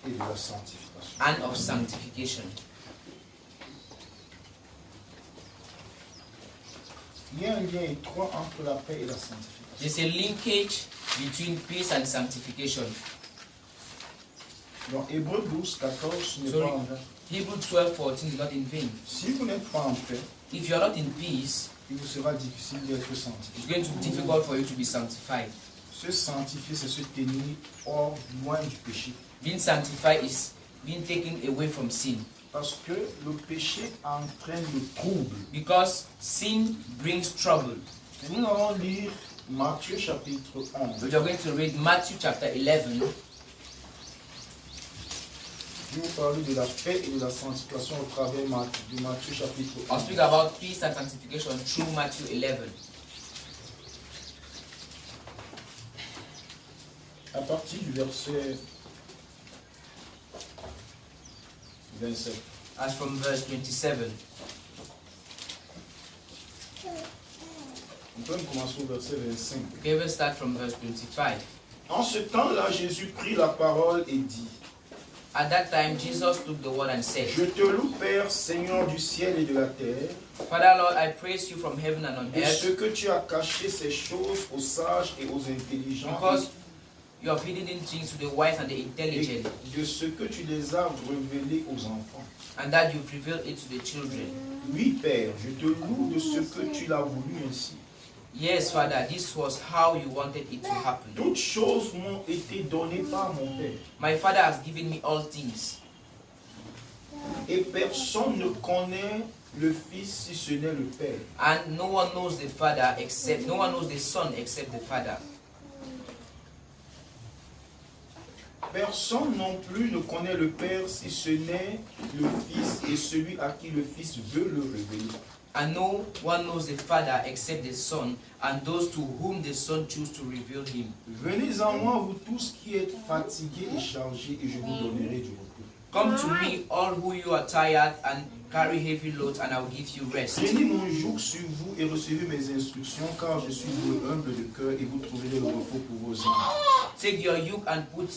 et de la sanctification. and of sanctification. Il y a un lien étroit entre la paix et la sanctification. There's a linkage between peace and sanctification. Dans Hébreux 12, 14, ce n'est Sorry. pas en vain. Hebrews 12:14 is not in vain. Si vous n'êtes pas en paix, If you are not in peace, il vous sera difficile d'être it's sanctifié. going to be difficult for you to be sanctified. Se sanctifier, c'est se tenir hors, loin du péché. Being sanctified is being taken away from sin. Parce que le péché entraîne le trouble. Because sin brings trouble. Et nous allons lire Matthieu chapitre 11. We are going to read Matthew chapter 11. Je vais vous parler de la paix et de la sanctification au travers de Matthieu chapitre I'll 11. speak about peace and sanctification through Matthew 11. À partir du verset 27. As from verse 27. On peut commencer au verset 25. Okay, we'll start from verse 25. En ce temps-là, Jésus prit la parole et dit: At that time, Jesus took the word and said, Je te loue, Père, Seigneur du ciel et de la terre, Father, Lord, I praise you from heaven and on de ce earth, que tu as caché ces choses aux sages et aux intelligents, because you have hidden things to the wise and the et intelligent, de ce que tu les as révélés aux enfants. and that you've revealed it to the children. Oui, Père, je te loue de ce que tu l'as voulu ainsi. Yes, Father, this was how you wanted it to happen. Toutes choses m'ont été données par mon Père, My Father has given me all things, et personne ne connaît le Fils si ce n'est le Père. and no one knows the Father except, no one knows the Son except the Father. Personne non plus ne connaît le Père si ce n'est le Fils et celui à qui le Fils veut le révéler. And no one knows the Father except the Son, and those to whom the Son chooses to reveal him. Venez en moi, vous tous qui êtes fatigués et chargés, et je vous donnerai du repos. Come to me, all who you are tired and carry heavy loads, and I will give you rest. Prenez mon joug sur vous et recevez mes instructions, car je suis doux et humble de cœur, et vous trouverez le repos pour vos âmes. Take your yoke and put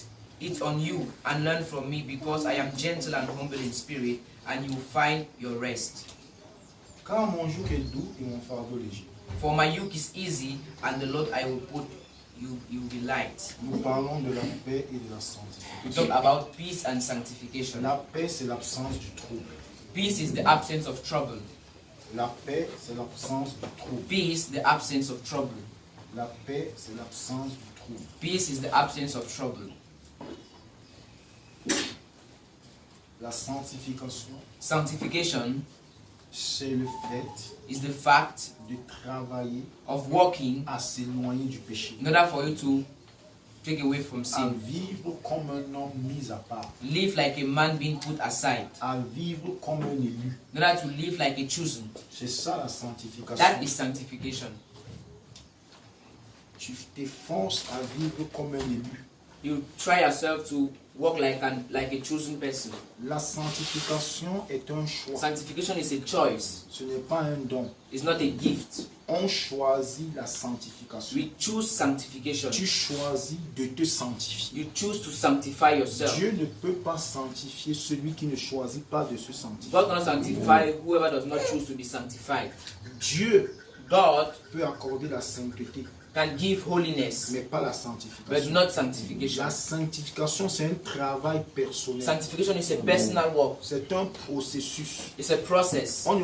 it on you, and learn from me, because I am gentle and humble in spirit, and you will find your rest. Car mon joug est doux et mon fardeau léger. For my yoke is easy, and the load I will put you will be light. Nous parlons de la paix et de la We sanctification. talk about peace and sanctification. La paix, c'est l'absence du trouble. Peace is the absence of trouble. La paix, c'est l'absence du trouble. Peace, the absence of trouble. La paix, c'est l'absence du trouble. Peace is the absence of trouble. La sanctification, Sanctification c'est le fait is the fact de travailler of walking à s'éloigner du péché, in order for you to take away from à sin. vivre comme un homme mis à part, Live like a man being put aside. à vivre comme un élu. In order to live like a chosen. C'est ça la sanctification. That is sanctification. Tu t'efforces à vivre comme un élu. You try yourself to walk like a chosen person. La sanctification est un choix. Sanctification is a choice. Ce n'est pas un don. It's not a gift. On choisit la sanctification. We choose sanctification. Tu choisis de te sanctifier. You choose to sanctify yourself. Dieu ne peut pas sanctifier celui qui ne choisit pas de se sanctifier. God cannot sanctify whoever does not choose to be sanctified. Dieu God peut accorder la sainteté, can give holiness, mais pas la but sanctification. not sanctification. La sanctification, c'est un travail personnel. Sanctification is a personal work. C'est un processus. It's a process. On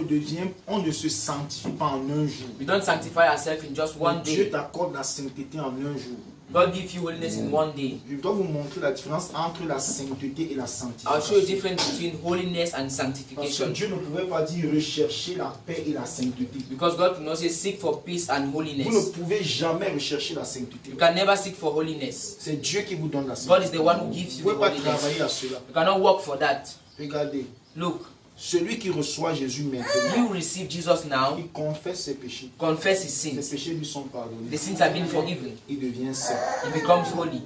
ne se sanctifie pas en un jour. We don't sanctify ourselves in just one Dieu day. t'accorde la sainteté en un jour. God gives you holiness in one day. Je dois vous montrer la différence entre la sainteté et la I'll show you the sanctification. difference between holiness and Parce que sanctification. Dieu ne pouvait pas dire rechercher la paix et la sainteté. Because God could not say seek for peace and Vous ne holiness. pouvez jamais rechercher la sainteté. You can never seek for holiness. C'est Dieu qui vous donne la God sainteté. is the one who gives Vous you ne the pouvez pas holiness. travailler à cela. You cannot work for that. Regardez, Look, celui qui reçoit Jésus maintenant, you receive Jesus now, il confesse ses péchés. confess his Ses sins. péchés lui sont pardonnés. The sins have been forgiven. Il devient saint. He becomes holy.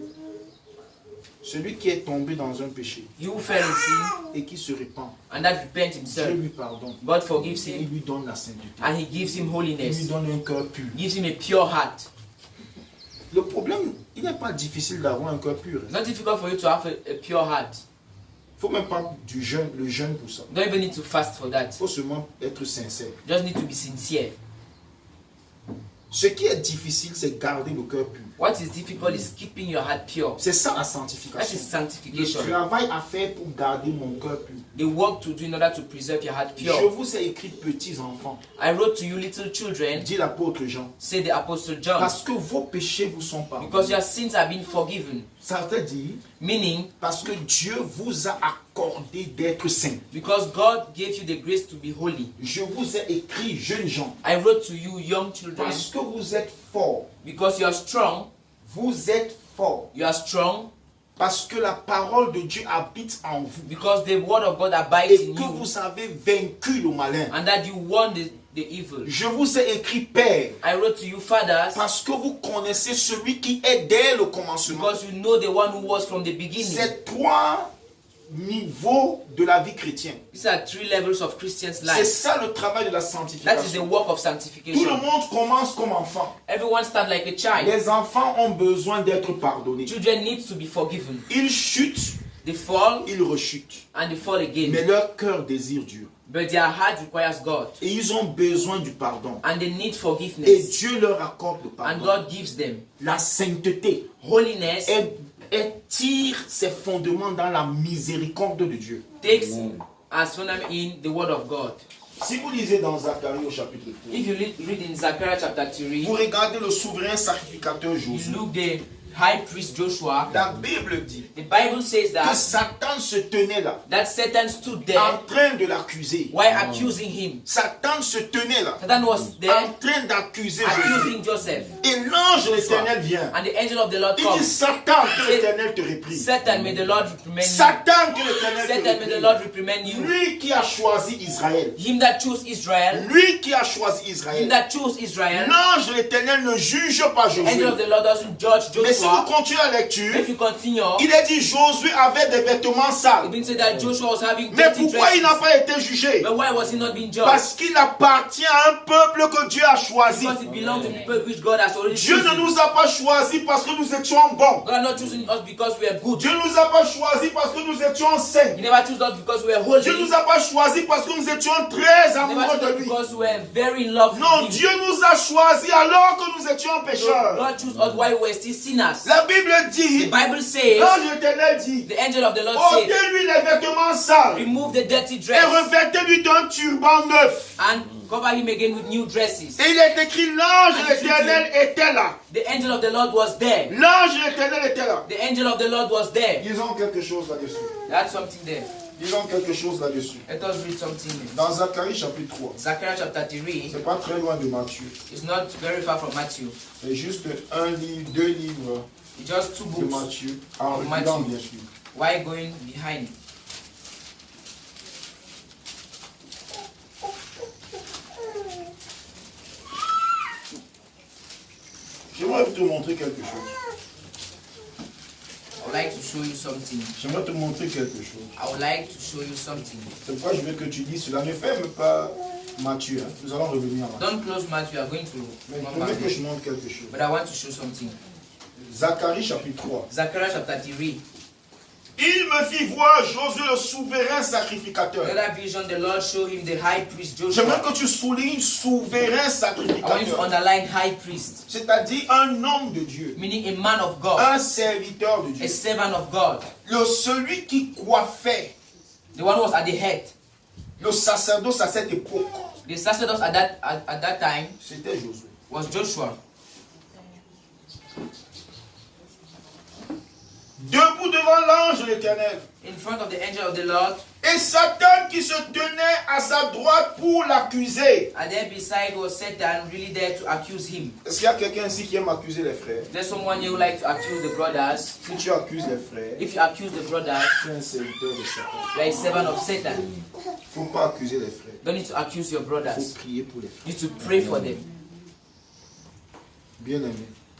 Celui qui est tombé dans un péché You who fell in sin et qui se répand, and that repent Dieu himself, lui pardonne. God forgives Il him lui donne la sainteté. and he gives him Il lui holiness. donne un cœur pur. Gives him a pure heart. Le problème, il n'est pas difficile d'avoir un cœur pur. It's not difficult for you to have a pure heart. faut même pas du jeûne, le jeûne pour ça. Don't even need to fast for that. Il faut seulement être sincère. Just need to be sincere. Ce qui est difficile, c'est garder le cœur pur. What is difficult is keeping your heart pure. C'est ça la That sanctification. is Le sanctification. travail à faire pour garder mon cœur pur. The work to do in order to preserve your heart Je pure. vous ai écrit petits enfants, I wrote to you little children, dit l'apôtre Jean, said the apostle John, parce que vos péchés vous sont because pardonnés. your sins have been forgiven. Ça veut dire Meaning, parce que Dieu vous a accordé d'être saints. because God gave you the grace to be holy. Je vous ai écrit, jeunes gens, I wrote to you young children, parce que vous êtes forts. because you are strong. Vous êtes forts. You are strong Parce que la parole de Dieu habite en vous. because the word of God abides Et in que you, vous avez vaincu le malin. and that you won the evil. Je vous ai écrit, Père, I wrote to you fathers, parce que vous connaissez celui qui est dès le commencement. because you know the one who was from the beginning. C'est trois niveaux de la vie chrétienne. These are 3 levels of Christian's C'est life. ça le travail de la That is the sanctification. work of Tout le sanctification. monde commence comme enfant. Everyone starts like a child. Les enfants ont besoin d'être pardonnés. Children need to be forgiven. Ils chutent, They fall ils rechutent. and they fall again. Mais leur cœur désire Dieu. But their heart requires God. Et ils ont besoin du pardon. And they need Et forgiveness. Dieu leur accorde le And pardon. God gives them. La sainteté Holiness elle tire ses fondements dans la miséricorde de Dieu. takes as fundament in the word of God. Si vous lisez dans Zacharie au chapitre 3, If you read in Zechariah chapter 3, vous regardez le souverain sacrificateur you Josué. look the high priest Joshua. La Bible dit The Bible says que that Satan se tenait là, Satan stood there en train de l'accuser. while accusing him. Satan se tenait là, Satan was there en train d'accuser Josué. accusing Joseph. Et l'ange de l'Éternel vient. And the angel of the Lord Il dit, comes. Satan, que l'Éternel te réprie. Satan, may the Lord reprimand you. Satan, que l'Éternel Satan, te may the réprie. Lord reprimand you. Lui qui a choisi Israël. Him that chose Israel. Lui qui a choisi Him Israël. that chose Israel. L'ange de l'Éternel ne juge pas The angel Josué. of the Lord doesn't judge Mais si vous Joshua. continuez la lecture, If you continue, il est dit Josué avait des vêtements it sales. didn't say that Joshua was having Mais dirty pourquoi il n'a dresses. pas été jugé? But why was he not being judged? Parce qu'il appartient à un peuple que Dieu a choisi. Because it belonged to people which God has already Dieu ne chosen. nous a pas choisis parce que nous étions bons. God has not chosen us because we are good. Dieu ne nous a pas choisis parce que nous étions saints. He never chose us because we are holy. Dieu ne He nous a pas choisis parce que nous étions très never amoureux chose de us lui. because we are very in love Non, with him. Dieu nous a choisis alors que nous étions pécheurs. God chose us while we were still sinners. La Bible The dit, Bible says, l'ange éternel dit, the angel of the Lord said, ôtez-lui les vêtements sales remove the dirty et dress revêtez-lui d'un turban neuf. and cover him again with new dresses. Et il est écrit, l'ange de l'éternel était là. The angel of the Lord was there. L'ange de l'éternel était là. The angel of the Lord was there. Disons quelque chose là-dessus. That's something there. Disons quelque chose là-dessus. Let us read something there. Dans Zacharie chapitre 3, Zechariah chapter 3 c'est pas très loin de Matthieu. is not very far from Matthew. C'est juste un livre, 2 livres It's just 2 de books. Matthieu. En Of reculant, Matthieu. bien sûr. Why going behind? J'aimerais te montrer quelque chose. I would like to show you something. J'aimerais te montrer quelque chose. I would like to show you something. C'est pourquoi je veux que tu dises cela. Ne ferme pas Matthieu. Hein. Nous allons revenir à Matthieu. Don't close Matthew, we are going to Mais come je veux back que je there. montre quelque chose. But I want to show something. Zacharie chapitre 3. Zechariah chapter 3. Il me fit voir Josué le souverain sacrificateur. Another vision, the Lord showed him the high priest J'aimerais Joshua. que tu soulignes souverain I want you to sacrificateur. underline high priest, C'est-à-dire un homme de Dieu. meaning a man of God, Un serviteur de a Dieu. servant of God. Celui qui coiffait The one who was at the head. le sacerdoce à cette époque, The sacerdote at that time c'était Josué. was Joshua. Debout devant l'ange de l'Éternel. In front of the angel of the Lord, Et Satan qui se tenait à sa droite pour l'accuser. and there beside was Satan, really there to accuse him. Est-ce qu'il y a quelqu'un ici qui aime accuser les frères? There's someone here who like to accuse the brothers. Si tu accuses les frères, If you accuse the brothers, tu es un serviteur de Satan. you are a servant of Satan. Il ne faut pas accuser les frères. Don't need to accuse your Il faut brothers. prier pour les frères. You need to pray for them. Bien aimé,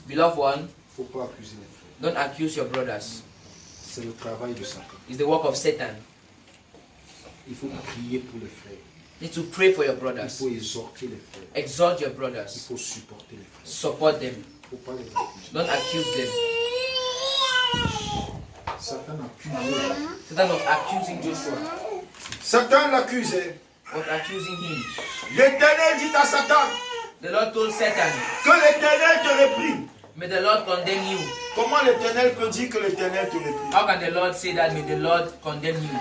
Beloved one, il ne faut pas accuser les frères. don't accuse your brothers. C'est le travail de Satan. It's the work of Satan. Il faut prier pour les frères. You need to pray for your Il brothers. faut exhorter les frères. Exhort your Il brothers. faut supporter les frères. Support them. Il ne faut pas les accuser. Don't accuse them. Ça, Satan accusait. Satan was accusing Joshua. Satan l'accusait. Was accusing him. L'Éternel dit à Satan The Lord told Satan, que l'Éternel te réprime. may the Lord condemn you. Comment l'Éternel peut dire que l'Éternel te réprime? How can the Lord say that? May the Lord condemn you.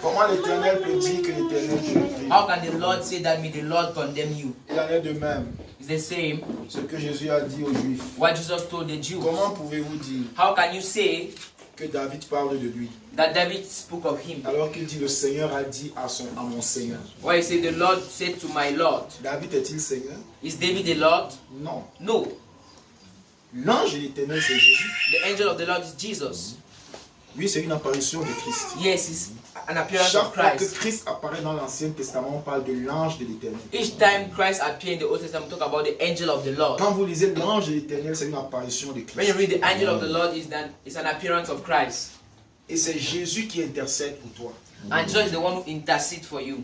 Comment l'Éternel peut dire que l'Éternel te réprime? How can the Lord say that? May the Lord condemn you. Il en est de même. It's the same. Ce que Jésus a dit aux Juifs. What Jesus told the Jews. Comment pouvez-vous dire How can you say que David parle de lui that David spoke of him? alors qu'il dit le Seigneur a dit à mon Seigneur? Why he said the Lord said to my Lord? David est-il Seigneur? Is David the Lord? Non. No. L'ange de l'Éternel, c'est Jésus. The angel of the Lord is Jesus. Oui, c'est une apparition de Christ. Yes, it's an appearance Chaque of fois que Christ. Christ apparaît dans l'Ancien Testament, on parle de l'ange de l'Éternel. Each time Christ appeared in the Old Testament, talk about the angel of the Lord. Quand vous lisez l'ange de l'Éternel, c'est une apparition de When you Christ. read the angel of the Lord, it's an appearance of Christ. Et c'est Jésus qui intercède pour toi. And Jesus is the one who intercedes for you.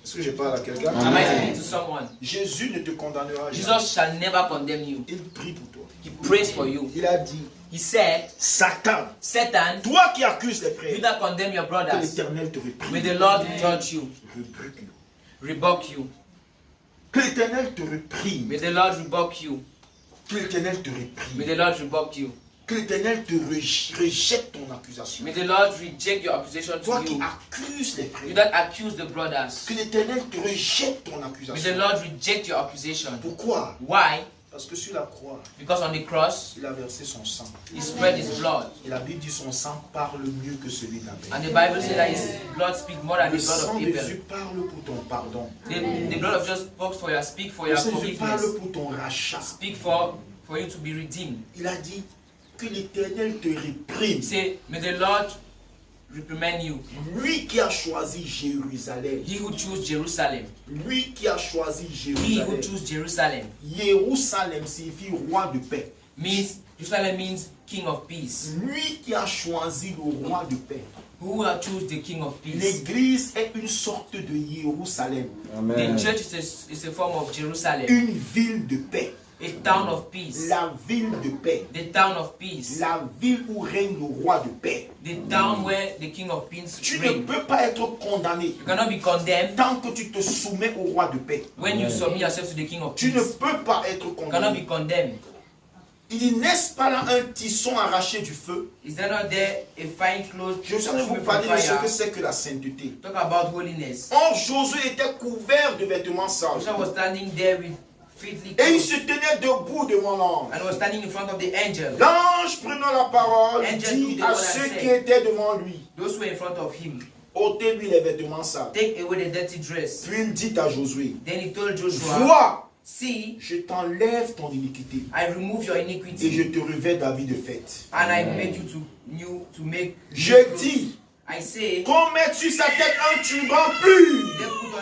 Est-ce que je parle à quelqu'un? Am I speaking to someone? Jésus ne te condamnera jamais. Jesus shall never condemn you. Il prie pour toi. He prays for you. Il a dit, He said, Satan, Satan, toi qui accuses les you frères, that condemn your que brothers, l'Éternel te may réprime. the Lord judge you, Rebuke-le. rebuke you. Que l'Éternel te réprime. May the Lord rebuke you. Que l'Éternel te May réprime. the Lord rebuke you. Que l'Éternel te rejette ton accusation. May the Lord reject your accusation Toi to qui you. accuses les You frères, that accuse the brothers, que l'Éternel te rejette ton may the accusation. Lord reject your accusation. Pourquoi? Why? Parce que sur la croix, Because on the cross, il a versé son sang. He spread His blood. Et la Bible dit son sang parle mieux que celui d'Abel. And the Bible says that His blood speaks more than Le the blood sang of de Abel. Jésus parle pour ton pardon. The blood of Jesus speak for Le your sang de Jésus parle forgiveness. pour ton rachat. Speak for you to be redeemed. Il a dit que l'Éternel te réprime. Say, may the Lord reprimand you. Lui qui a choisi Jérusalem. He who chose Jerusalem. Lui qui a choisi He who Jérusalem. chose Jerusalem. Jérusalem signifie roi de paix. Jerusalem means King of Peace. Lui qui a choisi le roi de paix. Who chose the King of Peace? L'église est une sorte de Jérusalem. The church is a form of Jerusalem. Une ville de paix. A town of peace. La ville de paix. The town of peace. La ville où règne le roi de paix. The town where the King of Peace Tu ne reigns. peux pas être condamné You cannot be condemned tant que tu te soumets au roi de paix. when you submit yourself to the King of Tu ne Peace. peux pas être You cannot condamné. be condemned. Il dit, n'est-ce pas là un tisson arraché du feu? Is there not there a fine cloth Je suis en train de vous from parler de ce fire? que c'est que la sainteté. Talk about holiness. Or, Josué était couvert de vêtements sales. Joshua was standing there with filthy Et il clothes se tenait debout devant l'ange. and was standing in front of the angel. L'ange prenant la parole Angel dit took the à word and ceux said, qui étaient devant lui, Those who were in front of him, ôtez-lui les vêtements sales. take away the dirty dress. Puis il dit à Josué, Then he told Joshua, vois, see, je t'enlève ton iniquité I remove your et je iniquity te revais David de fête. and I made you to make Je new clothes. dis, I say, qu'on mette sur sa tête un turban pur. they put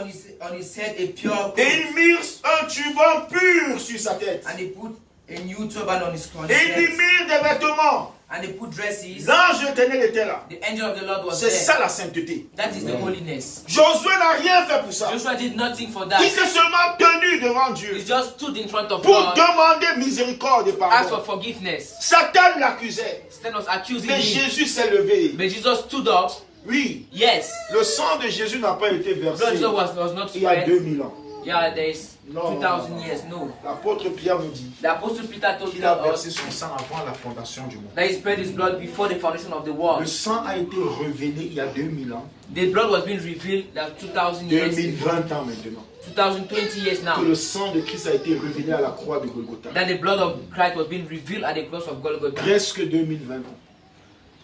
on his head a pure Et coat ils mirent un turban pur sur sa tête. and they put a new turban on his Et ils lui head mirent des vêtements. and they put dresses. L'ange de l'Éternel était là. The angel of the Lord was C'est ça there. la sainteté. That is the holiness. Josué n'a rien fait pour ça. Joshua did nothing for Il that. s'est seulement tenu devant Dieu He just stood in front of pour God, demander miséricorde et asked pardon. for forgiveness. Satan l'accusait. Satan was accusing Mais him. Jésus s'est levé. But Jesus stood up. Oui, Yes, le sang de Jésus n'a pas été blood versé Jesus was not il y a spread. 2000 ans. Yeah, there is No, 2,000 no. years. No. L'apôtre Pierre nous dit The Apostle Peter told qu'il a us versé son sang avant la fondation du monde. that he spread his blood before the foundation of the Le world. sang a été révélé il y a 2000 ans, The blood was being revealed that 2,000 years ago. 2020 ans maintenant. 2020 years Que now. le sang de Christ a été révélé à la croix de Golgotha. That the blood of Christ was being revealed at the cross of Golgotha. Presque 2020 ans.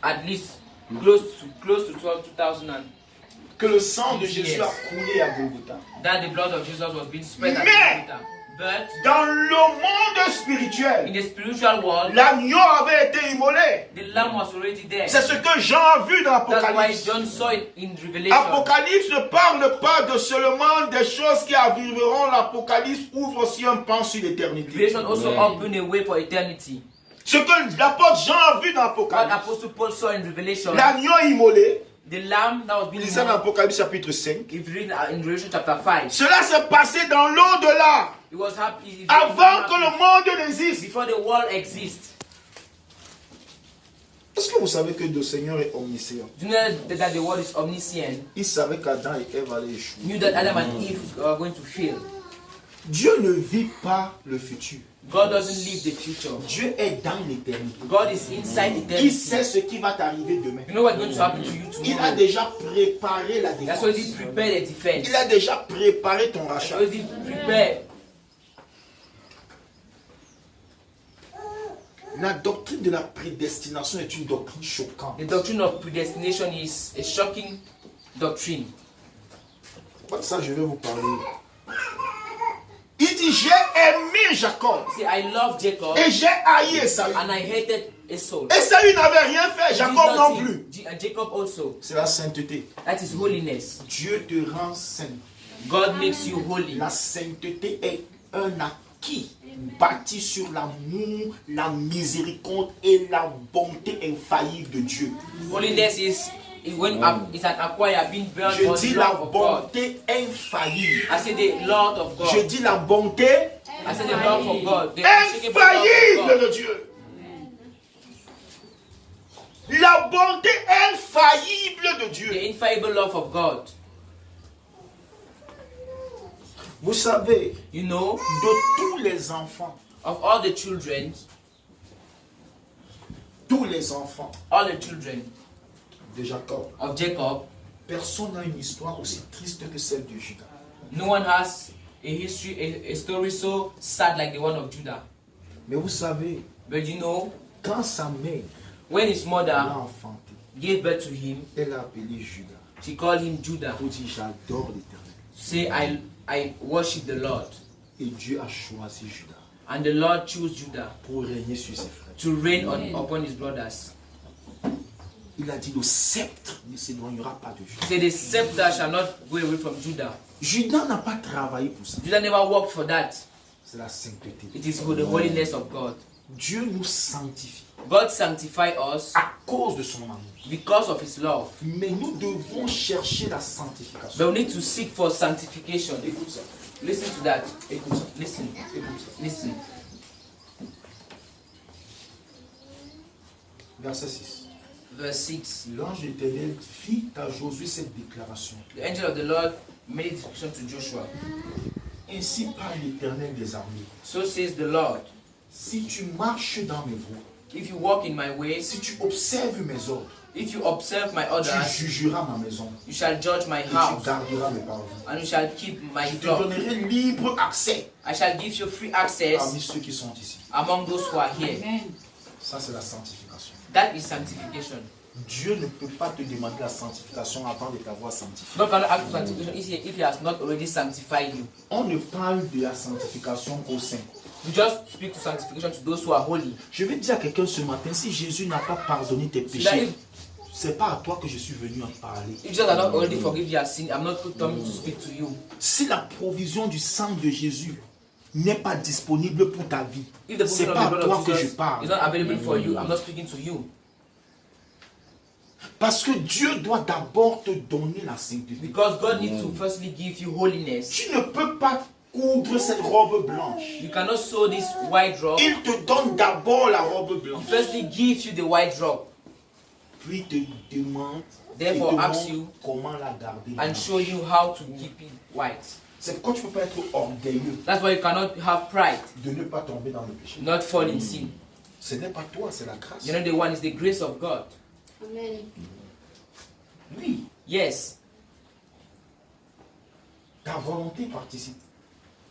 At least close to 2,000 and Que le sang de Jésus Yes. a coulé à Golgotha. that the blood of Jesus was being spread at Mais- Golgotha. But Dans le monde in spirituel, the spiritual world, l'agneau avait été immolé. the lamb was already there. C'est ce que Jean a vu dans That's why l'Apocalypse. John saw it in Revelation. Apocalypse ne parle pas de seulement des choses qui arriveront. L'Apocalypse ouvre aussi un pan sur l'éternité. Revelation also opened a way for eternity. Ce que l'apôtre Jean a vu dans What l'Apocalypse, Apostle Paul saw in Revelation, l'agneau immolé, the lamb that was being il ça dans l'Apocalypse chapitre 5. if you read in Revelation chapter 5, Cela s'est passé dans l'au-delà, it was happy avant que le monde n'existe. before the world exists. Est-ce que que vous savez que le Seigneur est omniscient? Do you know that the word is omniscient? Il savait qu'Adam et Ève allaient échouer. Knew that Adam and Eve are going to fail. Dieu ne vit pas le futur. God doesn't live the future. Dieu est dans l'éternité. God is inside Il eternity. sait ce qui va t'arriver demain. You know what's going to happen to you Il a tomorrow? déjà préparé la That's why he défense. prepared a defense. Il a déjà préparé ton That's rachat. why he prepared. La doctrine de la prédestination est une doctrine choquante. The doctrine of predestination is a shocking doctrine. Comme ça, je vais vous parler. Il dit, j'ai aimé Jacob See, I love Jacob et j'ai haï Esaü. and I hated Esau. Esaü n'avait rien fait, He did Jacob non nothing. plus. And Jacob also. C'est la sainteté. That is holiness. Dieu te rend saint. God makes you holy. La sainteté est un acquis bâti sur l'amour, la miséricorde et la bonté infaillible de Dieu. Holiness is when it's an acquire being built Je on dis the la love of God. bonté infaillible. I say the Lord of Je God. dis la bonté I say the love of God. The unshakable love of infaillible God. de Dieu. La bonté infaillible de Dieu. The infallible love of God. Vous savez, You know, de tous les enfants, of all the children, all the children de Jacob, of Jacob, personne n'a une histoire aussi triste que celle de Judas. no one has a history, a story so sad like the one of Judah. Mais vous savez, But you know, quand sa mère when his l'a mother enfanté, gave birth to him, elle l'a appelé Judas. she called him Judah. Pour dire j'adore l'Éternel. Say, I worship the Lord. Et Dieu a choisi Judas And the Lord chose Judah pour régner sur ses frères. to reign upon his brothers. Il a dit le sceptre ne s'éloignera pas de Judas. Say, the scepter shall not go away from Judah. Judas n'a pas travaillé pour ça. Judah never worked for that. C'est la sainteté. It is for the holiness of God. Dieu nous sanctifie God sanctified us à cause de son amour. because of his love. Mais nous devons chercher la sanctification. But we need to seek for sanctification. Écoute ça. Listen to that. Écoute ça. Listen. Écoute ça. Listen. Verset 6. Verse 6. L'ange éternel fit à Josué cette déclaration. The angel of the Lord made a declaration to Joshua. Ainsi parle l'Éternel des armées. So says the Lord, Si tu marches dans mes voies, if you walk in my ways, si tu observes mes ordres, if you observe my tu orders, jugeras ma maison you shall judge my et tu house, garderas mes paroles. and you shall keep my Je te flock. donnerai libre accès I shall give you free parmi access ceux qui sont ici. among those who are here. Ça, c'est la sanctification. That is sanctification. Dieu ne peut pas te demander la sanctification avant de t'avoir sanctifié. God cannot ask for sanctification if he has not already sanctified you. On ne parle de la sanctification qu'aux saints. You just speak to sanctification to those who are holy. Je vais dire à quelqu'un ce matin, si Jésus n'a pas pardonné tes So that péchés, c'est pas à toi que je suis venu en parler. if Jesus has not already forgiven your sin, I'm not coming to speak to you. Si la provision du sang de Jésus n'est pas disponible pour ta vie, If the c'est provision pas of the à blood toi of que je Jesus is parle. not available for you, I'm not speaking to you. Parce que Dieu doit d'abord te donner la sainteté. Because God needs to firstly give you holiness. Tu ne peux pas coudre cette robe blanche. You cannot sew this white robe. Il te donne d'abord la robe He blanche. firstly gives you the white robe Puis te demande, Therefore, et te asks montre you comment la garder. and blanche. show you how to keep it white. C'est pourquoi tu ne peux pas être orgueilleux That's why you cannot have pride, de ne pas tomber dans le péché. not fall in sin. Ce n'est pas toi, c'est la grâce. You know the one is the grace of God. Amen. Oui, Yes, ta volonté participe.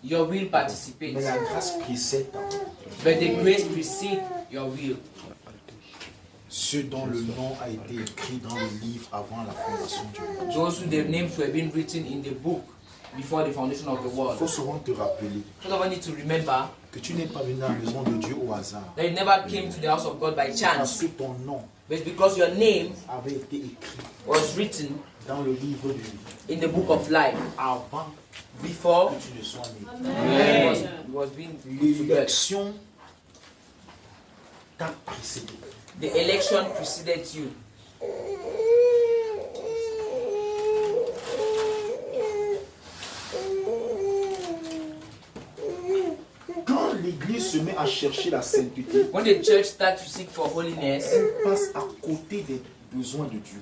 your will Mais participates, la grâce précède ta volonté. but the grace precedes your will. Ceux dont le nom a été écrit dans le livre avant la fondation du monde. Those who their names were being written in the book before the foundation of the Il world. faut souvent te rappeler First of all, need to remember que tu n'es pas venu à la maison de Dieu au hasard. that you never came to the house of God by Parce chance, que ton nom but because your name avait été écrit was written dans le livre de vie in the book of life avant before que tu ne sois né. it was being put to birth. L'élection t'a précédé. The election preceded you. Quand l'Église se met met à chercher la sainteté, when the church starts to seek for holiness, elle passe à côté des besoins de Dieu.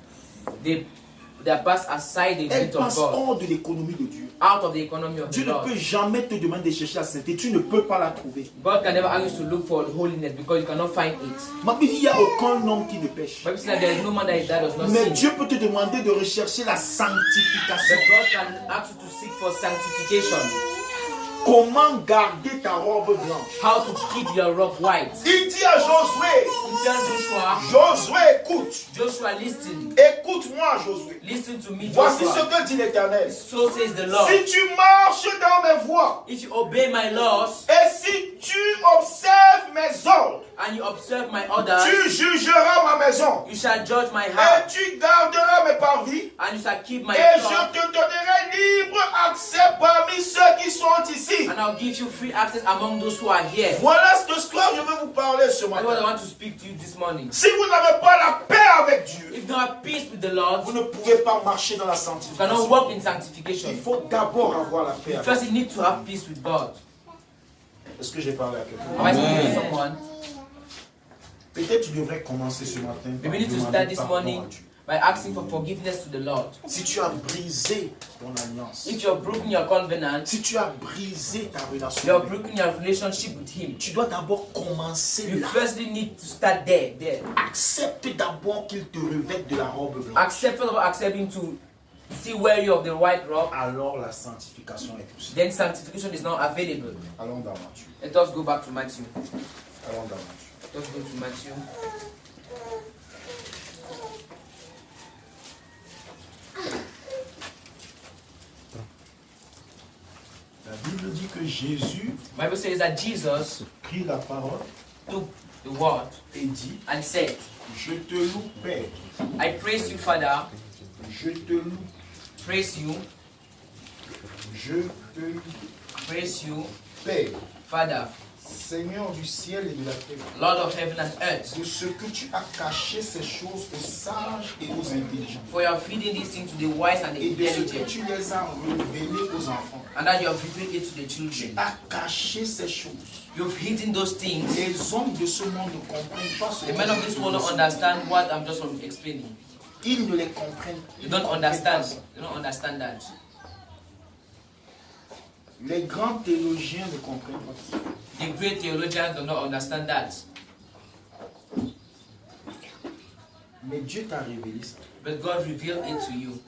they pass aside the Elle need of passe God, hors de l'économie de Dieu. out of the economy of the Dieu ne Lord. peut jamais te demander de chercher la sainteté. Tu ne peux pas la trouver. God can never ask you to look for holiness because you cannot find it. Ma Bible, il n'y a aucun homme qui ne pêche. Bible says that there is no man that does not Mais sin. Dieu peut te demander de rechercher la sanctification. But God can ask you to seek for sanctification. Comment garder ta robe blanche? How to keep your robe white. Il dit à Josué, He tells Joshua, Josué, écoute. Joshua, listen. Écoute-moi, Josué. Listen to me, Voici ce Joshua. que dit l'Éternel. So says the Lord. Si tu marches dans mes voies If you obey my laws et si tu observes mes ordres, and you observe my orders, tu jugeras ma maison you shall judge my et house tu garderas mes parvis and you shall keep my et flock, je te donnerai libre accès parmi ceux qui sont ici. and I'll give you free access among those who are here. Voilà ce que je veux vous parler ce That's what I matin. want to speak to you this morning. Si vous n'avez pas la paix avec Dieu, If you have peace with the Lord, vous ne pouvez pas marcher dans la you cannot sanctification. walk in Il sanctification. faut d'abord avoir la paix avec First, you need to have peace with God. Dieu. Est-ce que j'ai parlé à quelqu'un? Am I speaking to someone? Peut-être tu devrais commencer ce matin par Maybe you need to demander start this pardon morning à Dieu. by asking for forgiveness to the Lord. Si tu as brisé ton alliance, If you have broken your covenant, si tu as brisé ta relation, you have avec lui, broken your relationship with Him. tu dois d'abord commencer You là. firstly need to start there. Accepte d'abord qu'il te revête de la robe blanche. Accept, first of all, accept Him to see where you of the white robe. Alors la sanctification est possible. Then sanctification is now available. Allons dans Matthieu. Let us go back to Matthew. Allons dans Matthieu. Let us go to Matthew. La Bible dit que Jésus The Bible says that Jesus prit la parole took the word et dit, and said, je te loue, Père. I praise you, Father. Je te loue. Praise you. Je te loue, Praise you, Père. Father, Seigneur du ciel et de la terre. Lord of heaven and earth. De ce que tu as caché ces choses aux sages et aux intelligents. For you have hidden these things to the wise and the Et de ce que intelligent, tu les as révélées aux enfants. and that you have revealed it to the Tu children. as caché ces choses. You've hidden those things. Les hommes de ce monde ne comprennent pas ce The que men of je this te world don't dis. understand what I'm just explaining. Ils ne les comprennent They don't understand. They don't understand that. Les grands théologiens ne comprennent pas. The great theologians do not understand that. Mais Dieu t'a révélé ça. But God revealed it to you.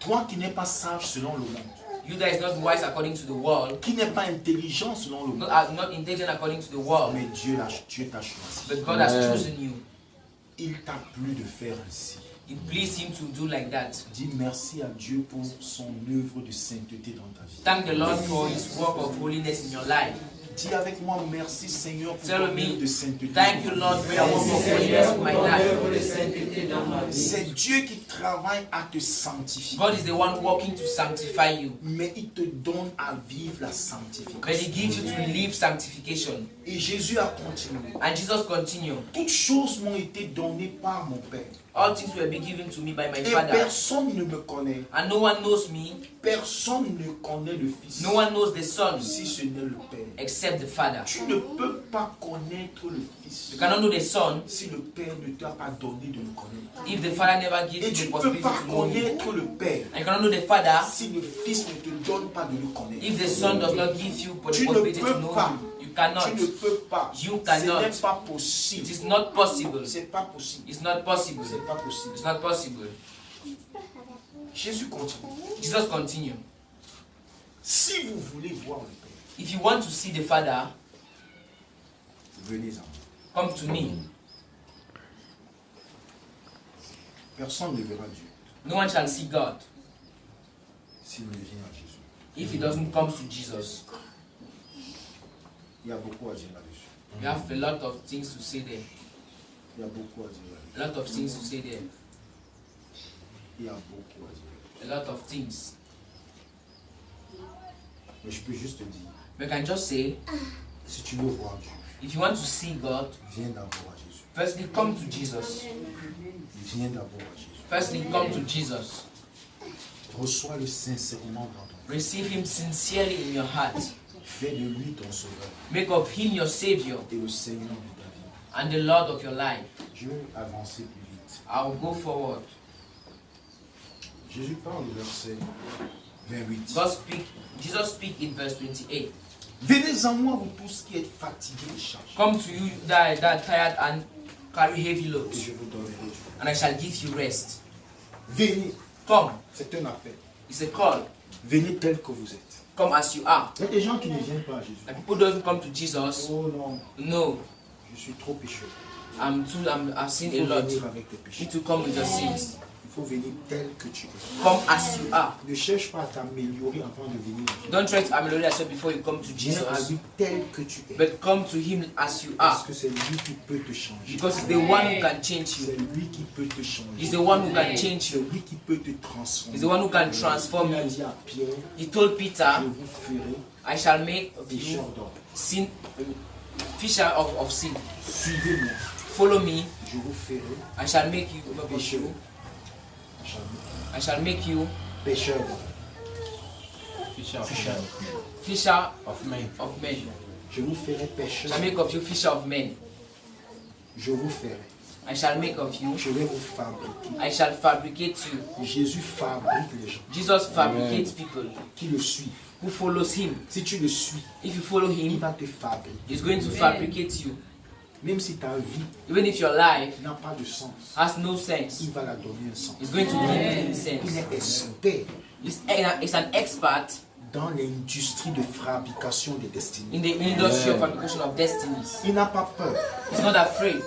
Toi qui n'es pas sage selon le monde, You that is not wise according to the world, qui n'es pas intelligent selon le monde, not intelligent according to the world, mais Dieu t'a choisi. but God has chosen you. Il t'a plu de faire ainsi. It pleased Him to do like that. Dis merci à Dieu pour son œuvre de sainteté dans ta vie. Thank the Lord for His work of holiness in your life. Dis avec moi merci Seigneur pour Tell ton me, œuvre de sainteté. thank you Lord for your work of holiness in my life. C'est Dieu qui travaille à te sanctifier. God is the one working to sanctify you. Mais il te donne à vivre la But He sanctification. gives you to live sanctification. Et Jésus a continué. And Jesus continued. Toutes choses m'ont été données par mon Père. All things will be given to me by my Et Father. personne ne me connaît. And no one knows me. Personne ne connaît le Fils. No one knows the Son Si ce n'est le Père. except the Father. Tu ne peux pas connaître le Fils You cannot know the Son si le Père ne t'a pas donné de le connaître. if the Father never gives Et you tu the ne peux possibility pas to know Him. connaître le Père And you cannot know the Father si le Fils ne te donne pas de le connaître. if the Son does not give you the Tu ne possibility to peux know pas. Him. You cannot. Tu ne peux pas. You Ce cannot. n'est pas It possible. is not possible. C'est pas possible. It's not possible. C'est pas possible. It's not possible. Jésus continue. Jesus continued. Si vous voulez voir le Père, If you want to see the Father, venez en moi. come to me. Personne ne verra Dieu No one shall see God s'il ne vient à Jésus. if he doesn't come to Jesus. Il y a beaucoup à dire là-dessus. You have a lot of things to say there. Il y a beaucoup à dire là-dessus. A lot of things to say there. Il y a beaucoup à dire. A lot of things. Mais je peux juste te dire, But I can just say, si tu veux voir Dieu, if you want to see God, viens d'abord à Jésus. firstly come to Jesus. Viens d'abord à Jésus. Firstly come to Jesus. Reçois-le sincèrement dans ton cœur. Receive him sincerely in your heart. Fais de lui ton sauveur Make of him your Savior et le Seigneur de ta vie. and the Lord of your life. Je vais avancer plus vite. I'll go forward. Jésus parle au verset 28. Jesus speak in verse 28. Venez en moi, vous tous qui êtes fatigués et chargés, Come to you that are tired and carry heavy et loads, je vous donnerai du repos. and I shall give you rest. Venez, Come. c'est un appel. It's a call. Venez tel que vous êtes. Come as you are. Il y a des gens qui ne viennent pas à Jésus. And people don't come to Jesus. Oh non, No, je suis trop pécheur. I've seen Il a faut lot. venir You avec tes péchés. need to come with your sins. Il faut venir tel que tu es. Come as you are. Ne cherche pas à t'améliorer avant de venir à Jésus. Don't try to ameliorate yourself before you come to Viens à Jesus, lui tel que tu es. but come to him as you Parce are, que c'est lui qui peut te changer. because he's the one who can change C'est you. lui qui peut te changer. He's the one who can change C'est you. lui qui peut te transformer. He's the one who can transform Il a you. dit à Pierre, He told je Peter, vous ferai I shall make of you pécheur d'hommes. sin, fisher of sin. Suivez-moi, Follow me. je vous ferai I shall make you pécheur. I shall make you Pécheur d'hommes. fisher of men. of men. Je vous ferai I pécheur. shall make of you fisher of men. Je vous ferai. I shall make of you. Je vais vous fabriquer. I shall fabricate you. Jésus fabrique les gens Jesus fabricates people qui le suivent. who follows him. Si tu le suis, If you follow il him, va te fabriquer. he's going to fabricate you. Même si ta vie Even if your life n'a pas de sens, has no sense, il va la donner un sens. he's going to give it Il sense. est expert He's an expert dans l'industrie de fabrication des destinées. in the industry of fabrication of destinies. Il n'a pas peur He's not afraid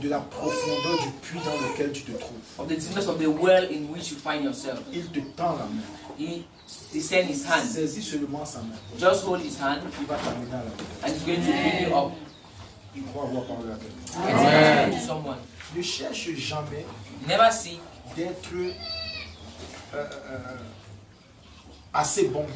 de la profondeur du puits dans lequel tu te trouves. of the deepness of the well in which you find yourself. Il te tend la main. He sends his hand. Saisis seulement sa main. Just hold his hand Il va t'amener à la vie. and he's going to bring you up. Je crois avoir parlé à quelqu'un. To someone. Ne cherche jamais Never see d'être assez bon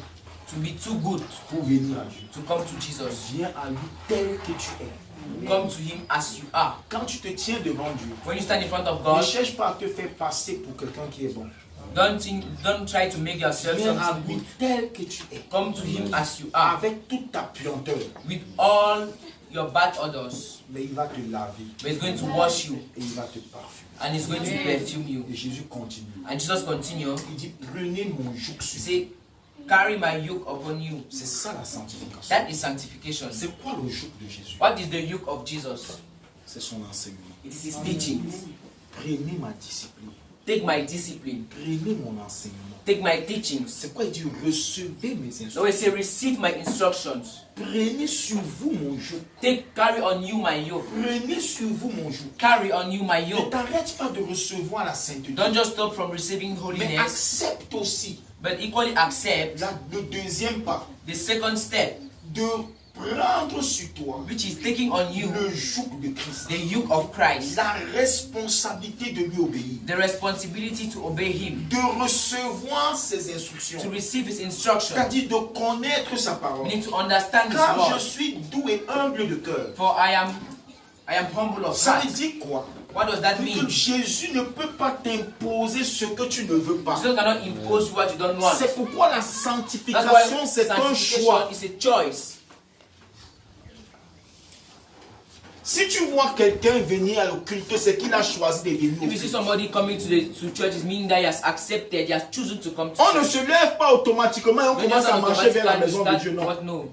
to be too good pour venir à Dieu. to come to Jesus. Viens à lui tel que tu es. Come to him as you are. Quand tu te tiens devant Dieu, When you stand in front of ne God, cherche pas à te faire passer pour quelqu'un qui est bon. don't try to make yourself Viens à something lui good. tel que tu es. Come to him as you are, Avec toute ta puanteur. with all your bad odors. Mais il va te laver But he's going to wash you et il va te parfumer. and he's going to perfume you. Et Jésus continue. And Jesus continue. Il dit, prenez mon joug He sur vous. say, carry my yoke upon you. C'est ça la sanctification. That is sanctification. C'est quoi le joug de Jésus? What is the yoke of Jesus? C'est son enseignement. It is his teachings. Prenez ma discipline. Take my discipline. Prenez mon enseignement. Take my teachings. C'est quoi il dit? Recevez mes So he instructions. say, receive my instructions. Prenez sur vous mon joug. Carry on you my yoke. Prenez sur vous mon joug. Carry on you my Ne yoke. t'arrête pas de recevoir la sainteté. Don't just stop from receiving Mais holiness, accepte aussi but equally accept le deuxième pas the second step, de prendre sur toi which is taking on you le joug de Christ. the yoke of Christ, La responsabilité de lui obéir. the responsibility to obey him, De recevoir ses to instructions. receive his instruction. C'est-à-dire de connaître sa parole. We need to understand his Car je word. suis doux et humble de cœur. For I am humble of Ça heart. veut dire quoi? What does that Que mean? Jésus ne peut pas t'imposer ce que tu ne veux pas. Jesus cannot impose you what you don't want. C'est pourquoi la That's sanctification, why c'est un sanctification choix. is a choice. Si tu vois quelqu'un venir à le culte, c'est qu'il a choisi de venir au If you see culte. somebody coming to church, it means that he has accepted, he has chosen to come to On ne church. se lève pas automatiquement et on Don't commence just à marcher vers la automatically maison de Dieu. start Non. what no.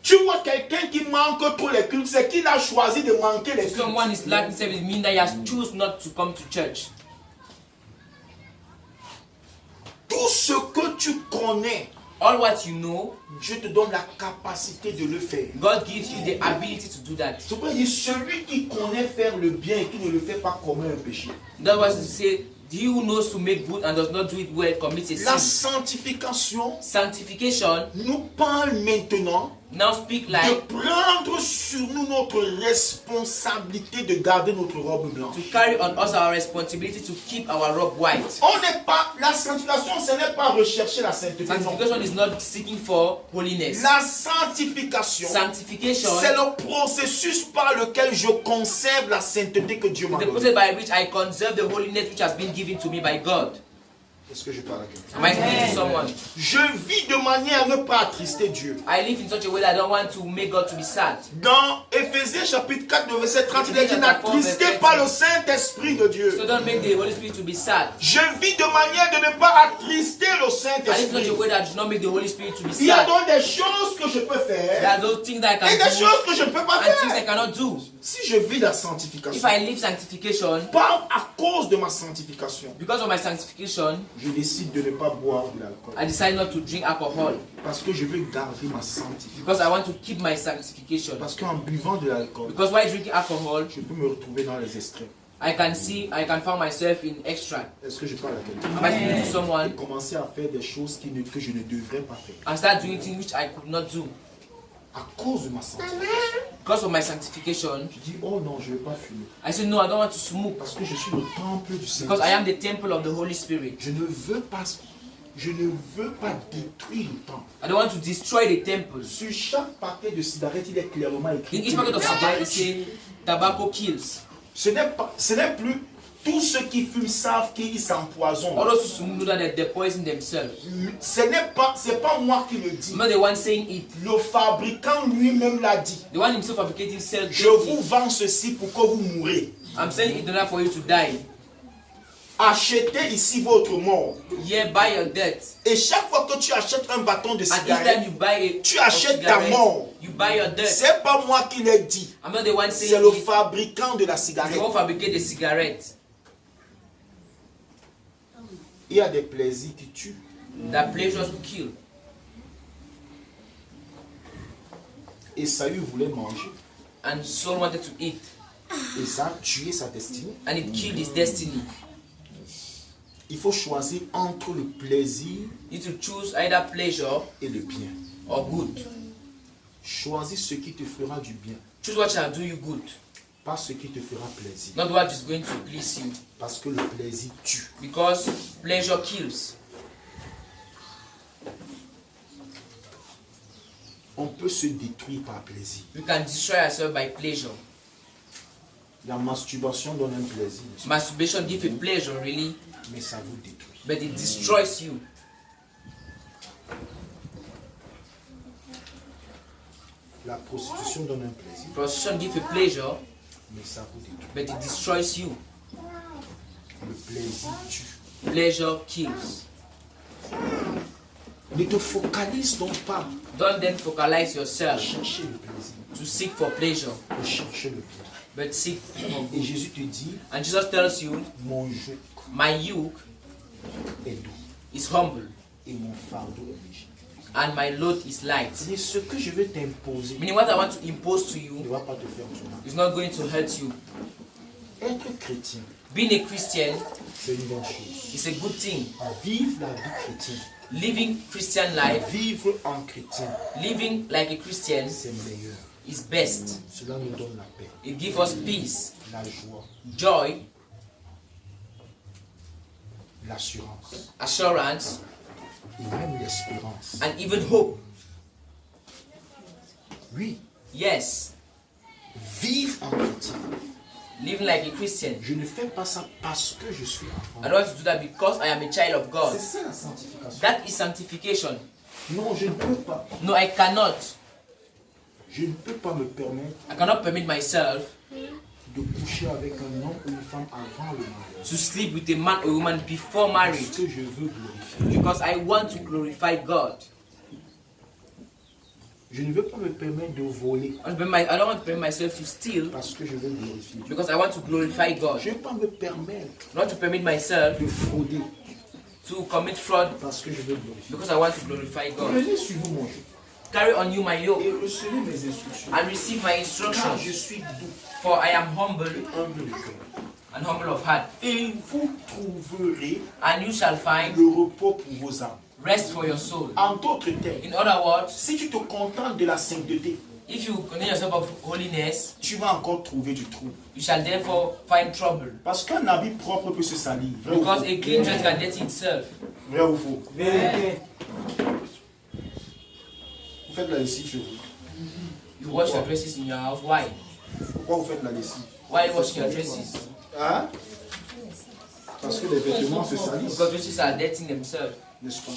Tu vois quelqu'un qui manque trop les cultes, c'est qu'il a choisi de manquer les If someone is cultes. lacking service, it means that he has chosen not to come to church. Tout ce que tu connais, All what you know, Dieu te donne la capacité de le faire. God gives you the ability to do that. C'est pourquoi il dit celui qui connaît faire le bien et qui ne le fait pas commet un péché. That was to say, he who knows to make good and does not do it well commits a La sin. sanctification Sanctification nous parle maintenant Now speak de like prendre sur nous notre responsabilité de garder notre robe blanche. to carry on us our responsibility to keep our robe white. On n'est pas, la sanctification, ce n'est pas rechercher la sainteté. Non. Sanctification is not seeking for holiness. La sanctification, Sanctification c'est le processus par lequel je conserve la sainteté que Dieu m'a is the donnée. process by which I conserve the holiness which has been given to me by God. Est-ce que je parle à quelqu'un? Am I speaking to someone? Je vis de manière à ne pas attrister Dieu. I live in such a way that I don't want to make God to be sad. Dans Éphésiens chapitre 4, le verset 30, il dit n'attristez pas le Saint-Esprit de Dieu. So don't make the Holy Spirit to be sad. Je vis de manière de ne pas attrister le I live in such Saint-Esprit. a way that do not make the Holy Spirit to be Il y a sad. donc des choses que je peux There faire are those things that I et can des do choses que je ne peux pas and things I faire. cannot do. Si je vis la If sanctification, I live sanctification, pas à cause de ma sanctification, because of my sanctification, je décide de ne pas boire de l'alcool. I decide not to drink alcohol. Parce que je veux garder ma sanctification. Because I want to keep my sanctification. Parce qu'en buvant de l'alcool, Because while drinking alcohol, je peux me retrouver dans les extrêmes. I can find myself in extract. Est-ce que je parle à quelqu'un? Am I speaking to Et someone commencer à faire des choses que je ne devrais pas faire. and start doing things which I could not do? À cause de ma sanctification. Because of my sanctification, Je dis, oh non, je ne vais pas fumer. I said no, I don't want to smoke. Parce que je suis le temple du Because I Saint-Esprit. am the temple of the Holy Spirit. Je ne veux pas détruire le temple. I don't want to destroy the temple. Sur chaque paquet de cigarettes, il est clairement écrit. In each packet of cigarettes, it says tobacco kills. Ce n'est plus tous ceux qui fument savent qu'ils s'empoisonnent. All those who smoke know that they poison themselves. C'est pas moi qui le dis. I'm not the one saying it. Le fabricant lui-même l'a dit. The one himself fabricating self. Je vous vends ceci pour que vous mourrez. I'm selling it in order for you to die. Achetez ici votre mort. Yeah, buy your death. Et chaque fois que tu achètes un bâton de At each cigarette, time you buy tu a achètes ta cigarette, mort. you buy your death. C'est pas moi qui l'ai dit. I'm not the one C'est saying le it. fabricant de la It's cigarette. the one fabricate the cigarette. Il y a des plaisirs qui tuent. That pleasures to kill. Esaü voulait manger. And Saul wanted to eat. Et ça a tué sa destinée. And it killed his destiny. Il faut choisir entre le plaisir You need to choose either pleasure et le bien. or good. Choisis ce qui te fera du bien. Choose what shall do you good. Pas ce qui te fera plaisir. Not what is going to please you. Parce que le plaisir tue. Because pleasure kills. On peut se détruire par plaisir. We can destroy ourselves by pleasure. La masturbation donne un plaisir, Masturbation gives a pleasure, really, mais ça vous détruit. but it destroys you. La prostitution donne un plaisir, Prostitution gives a pleasure, mais ça vous détruit. but it destroys you. Le plaisir tue. Pleasure kills. Ne te focalise donc pas Don't then focalize à yourself chercher le plaisir, to seek for pleasure, à chercher le bien. but seek for Et good. Jésus te dit, And Jesus tells you, mon joug my yoke est doux is humble et mon fardeau est léger. and my load is light. C'est-à-dire, ce que je vais t'imposer Meaning what I want to impose to ne you va pas te faire du mal. is not going to hurt you. Être chrétien, Being a Christian c'est une bonne chose. is a good thing. Vivre la vie chrétienne, Living Christian life, vivre en chrétien, living like a Christian c'est meilleur. is best. Cela nous donne la paix, It gives us peace, la joie, joy, l'assurance assurance, et même l'espérance. and even hope. Oui, Yes, vivre en chrétien. living like a Christian. Je ne fais pas ça parce que je suis enfant. I don't want to do that because I am a child of God. C'est ça la sanctification. That is sanctification. Non, je ne peux pas. No, I cannot. Je ne peux pas me permettre I cannot permit myself de coucher avec un homme ou une femme avant le mariage. to sleep with a man or woman before Parce marriage que je veux glorifier. because I want to glorify God. Je ne veux pas me permettre de voler I don't want to permit myself to steal parce que je veux glorifier Dieu. because I want to glorify God. Je ne veux pas me permettre Not to permit myself de frauder to commit fraud parce que je veux glorifier. because I want to glorify God. Venez suivre mon jeu Carry on you my yoke et recevez mes instructions. and receive my Car je instructions, suis doux for I am humble et humble de cœur. and humble of heart. Et vous trouverez And you shall find le repos pour vos âmes. Rest for your soul. En d'autres termes, In other words, si tu te contentes de la sainteté, if you contain yourself of holiness, tu vas encore trouver du trou. you shall therefore find trouble. Parce qu'un habit propre peut se salir. Vrai ou Because faux? a clean dress can dirty itself. Vrai ou faux? Vérité. Vous faites la lessive chez vous. You wash your dresses in your house. Why? Pourquoi vous faites la lessive? Why are you washing your dresses? Hein? Parce que les vêtements se salissent. Because dresses are dirtying themselves. N'est-ce pas?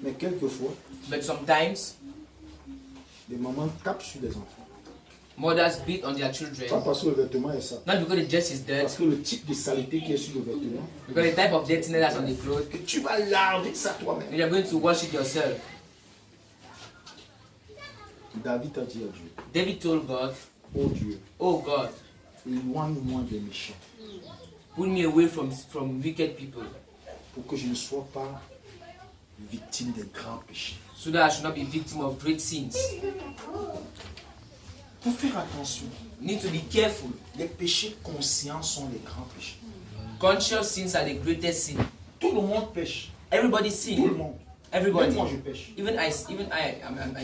Mais quelquefois, But sometimes, les mamans tapent sur les enfants. mothers beat on their Pas children. parce que le vêtement est sale. Not because the dress is Parce dirty, que le type de saleté qui est sur le vêtement, because the type of dirtiness that's on the clothes, que tu vas laver ça toi-même. and you're going to wash it yourself. David a dit à Dieu, David told God, oh Dieu, oh God, éloigne-moi des méchants, put me away from wicked people, pour que je ne sois pas victime des grands péchés. so that I should not be victim of great sins. Faut faire attention. You need to be careful. Les péchés conscients sont les grands péchés. Conscious sins are the greatest sin. Tout le monde pêche. Everybody Tout le sin. monde. Everybody. Même moi je pêche. Even I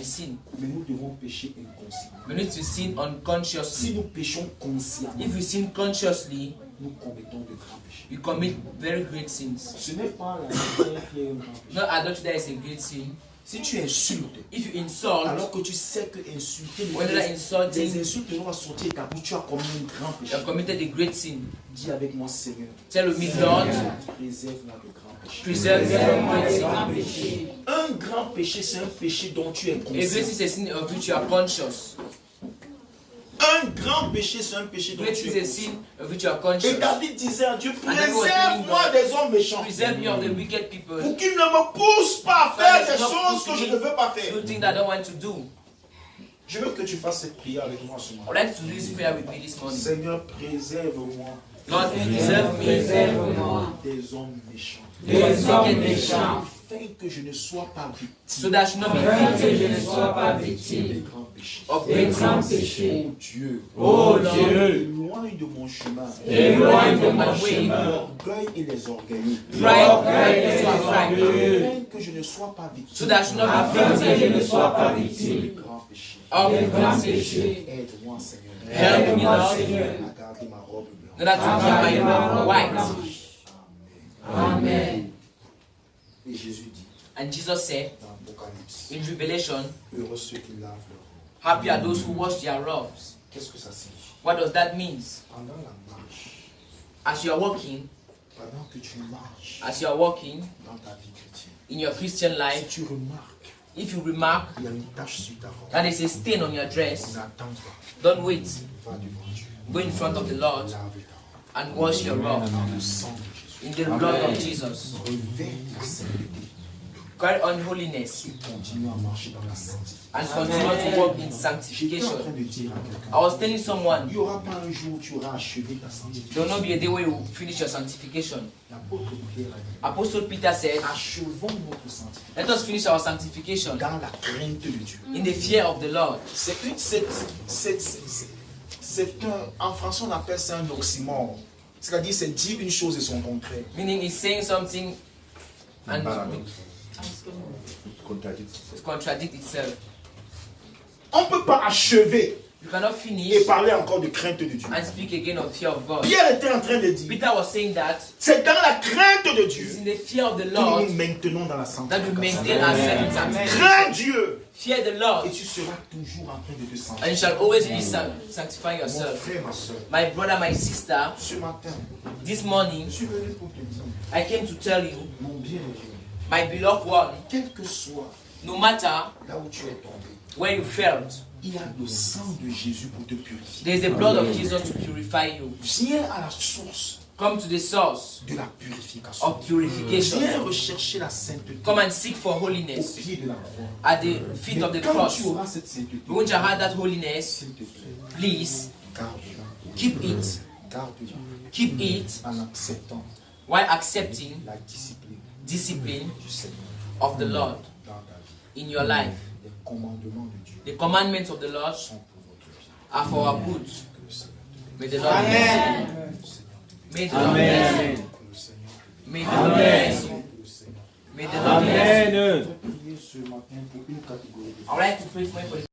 sin. Mais nous devons pécher inconsciemment. We need to sin unconsciously. Si nous péchons consciemment, If you sin consciously, nous commettons de grands péchés. you commit very great sins. Ce n'est pas la prière qui est un grand péché. Not adultery that is a great sin. Si tu insultes, If you insult, alors que tu sais que insulter, when you are des insulting, insultes vont sortir de ta bouche, tu as commis un grand you péché. have committed a great sin. Dis avec moi, Seigneur, Tell me, Lord, préserve-moi de grands péchés. preserve me from great sin. Un grand péché, c'est un péché dont tu es A great conscient. sin is a sin of which you are conscious. Un grand péché, c'est un péché dont Great tu sin is es a conscient. sin of which you are Et conscious. David disait à Dieu, And then he was telling préserve-moi God, des hommes méchants. Preserve me of the wicked people. Pour qu'ils ne me poussent pas à faire des choses que je ne veux pas faire. Do things that I don't want to do. Je veux que tu fasses cette prière avec moi ce I matin. would like to do this prayer with me this morning. Seigneur, préserve-moi Lord, preserve me des hommes méchants. Des hommes méchants. Afin que je ne sois pas victime so that I should not be Afin que je victim ne sois pas des victime grands péchés. of des great grands sins. péchés. Oh Dieu, Ô Dieu, éloigne de mon chemin éloigne de mon my way chemin l'orgueil et les orgueilleux. l'orgueil et les orgueilleux, Afin que je ne sois pas victime So that I should not be afin que je victim ne sois pas des victime grands péchés. of des grands great sins. péchés. Aide-moi, Seigneur, Help me, Aide-moi, Lord, Seigneur, à garder ma robe blanche. so that to keep my robe white. Amen. Et Jésus dit And Jesus said dans Apocalypse, in Revelation, heureux ceux qui lavent leur robe. happy are those who wash their robes. Qu'est-ce que ça signifie? What does that mean? Pendant la marche, As you are walking, pendant que tu marches as you are walking dans ta vie chrétienne, in your Christian si life, tu remarques if you remark qu'il y a une tache sur ta robe, that is a stain on your dress, n'attends pas, don't wait. va devant Dieu, Go in front of the Lord lave ta robe and wash your robe dans le sang de Jésus. in the blood of Jesus. Revêt la sainteté Carry on holiness et continue à marcher dans la sainteté. and continue to walk in J'étais en train sanctification. de dire à I quelqu'un, was telling someone, il n'y aura pas un jour où tu auras achevé ta there will not sanctification. be a day where you finish your sanctification. L'apôtre Pierre a dit, Apostle Peter said, achevons notre sanctification let us finish our sanctification dans la crainte de Dieu. in the fear of the Lord. En français on appelle ça un oxymore. C'est-à-dire c'est dire une chose et son contraire. Meaning he's saying something and it contradicts itself. On ne peut pas achever You cannot et finish parler encore de crainte de Dieu. and speak again of fear of God. Pierre était en train de dire, Peter was saying that c'est dans la crainte de it's Dieu in the fear of the que Lord nous nous maintenons dans la that we sanctification. maintain ourselves in sanctification. Crains Dieu Fear the Lord et tu seras toujours en train de te and you sanctifier. shall always be sanctifying Mon yourself. frère, ma soeur, My brother, my sister, ce matin, this morning je suis venu pour te dire, I came to tell you, mon bien-aimé, my beloved one, quel que soit no matter là où tu es tombé, where you felt, il y a le sang de Jésus pour te purifier. there is the blood of Jesus to purify you. Viens à la source Come to the source de la purification. of purification. Viens rechercher la sainteté Come and seek for au holiness pied de la croix. at the feet Mais of the quand cross. tu auras cette sainteté, But when you have that holiness, s'il te plaît, please garde-la. keep it. Garde-la Keep it en acceptant while accepting la discipline discipline du Seigneur of the Lord dans ta vie. in your life. Les commandements de Dieu The commandments of the Lord sont pour votre bien. are for our good. Que le Seigneur te bénisse. May the Lord bless you. Que le Seigneur te bénisse. May the Lord bless you. May the Lord bless you. May the Lord bless you. Amen. Priez ce matin pour une catégorie de I would like to pray for you for